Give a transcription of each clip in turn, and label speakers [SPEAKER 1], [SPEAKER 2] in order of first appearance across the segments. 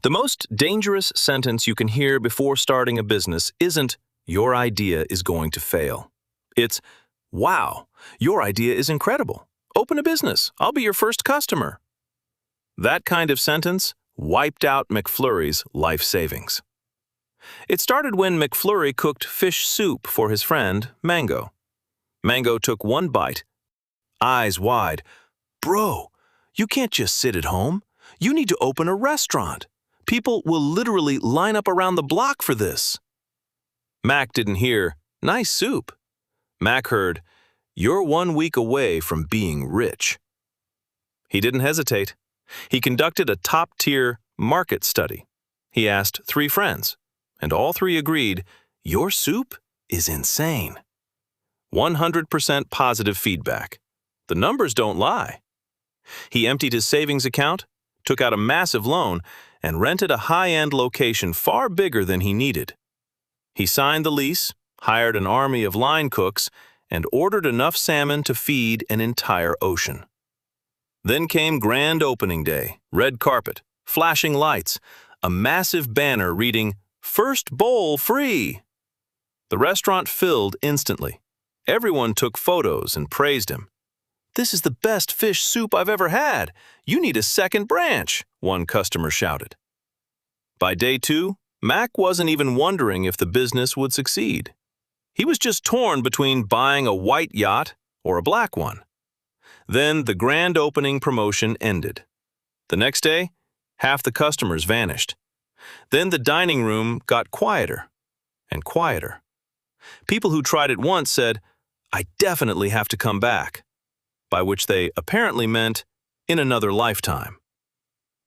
[SPEAKER 1] The most dangerous sentence you can hear before starting a business isn't, "Your idea is going to fail." It's, "Wow, your idea is incredible. Open a business. I'll be your first customer." That kind of sentence wiped out McFlurry's life savings. It started when McFlurry cooked fish soup for his friend, Mango. Mango took one bite, eyes wide. "Bro, you can't just sit at home. You need to open a restaurant. People will literally line up around the block for this." Mac didn't hear, "Nice soup." Mac heard, "You're 1 week away from being rich." He didn't hesitate. He conducted a top-tier market study. He asked 3 friends, and all 3 agreed, "Your soup is insane." 100% positive feedback. The numbers don't lie. He emptied his savings account, took out a massive loan, and rented a high-end location far bigger than he needed. He signed the lease, hired an army of line cooks, and ordered enough salmon to feed an entire ocean. Then came grand opening day, red carpet, flashing lights, a massive banner reading, "First bowl free." The restaurant filled instantly. Everyone took photos and praised him. "This is the best fish soup I've ever had. You need a second branch," one customer shouted. By day 2, Mac wasn't even wondering if the business would succeed. He was just torn between buying a white yacht or a black one. Then the grand opening promotion ended. The next day, half the customers vanished. Then the dining room got quieter and quieter. People who tried it once said, "I definitely have to come back," by which they apparently meant in another lifetime.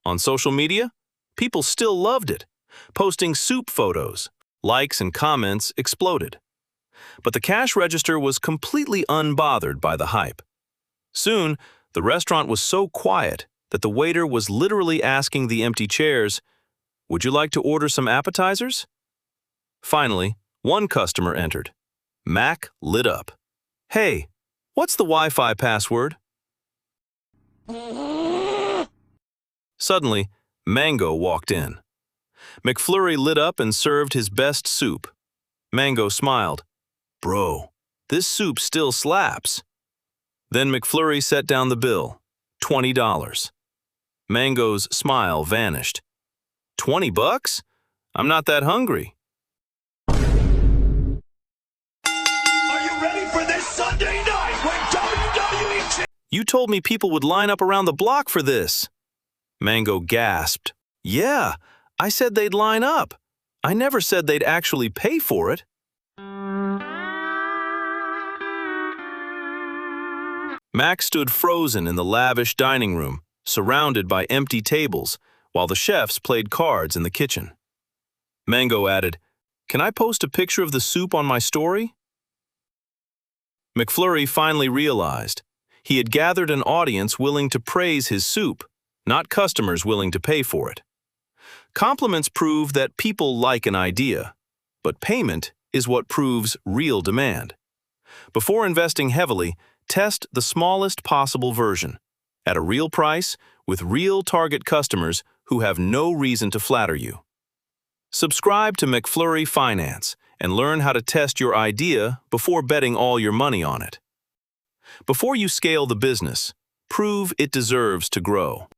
[SPEAKER 1] On social media, people still loved it. Posting soup photos, likes and comments exploded. But the cash register was completely unbothered by the hype. Soon, the restaurant was so quiet that the waiter was literally asking the empty chairs, "Would you like to order some appetizers?" Finally, one customer entered. Mac lit up. "Hey, what's the Wi-Fi password?" Suddenly, Mango walked in. McFlurry lit up and served his best soup. Mango smiled. "Bro, this soup still slaps." Then McFlurry set down the bill, $20. Mango's smile vanished. $20? I'm not that hungry.
[SPEAKER 2] Are you ready for this Sunday night when WWE...
[SPEAKER 1] You told me people would line up around the block for this. Mango gasped. "Yeah, I said they'd line up. I never said they'd actually pay for it." Mac stood frozen in the lavish dining room, surrounded by empty tables, while the chefs played cards in the kitchen. Mango added, "Can I post a picture of the soup on my story?" McFlurry finally realized he had gathered an audience willing to praise his soup, not customers willing to pay for it. Compliments prove that people like an idea, but payment is what proves real demand. Before investing heavily, test the smallest possible version, at a real price, with real target customers who have no reason to flatter you. Subscribe to McFlurry Finance and learn how to test your idea before betting all your money on it. Before you scale the business, prove it deserves to grow.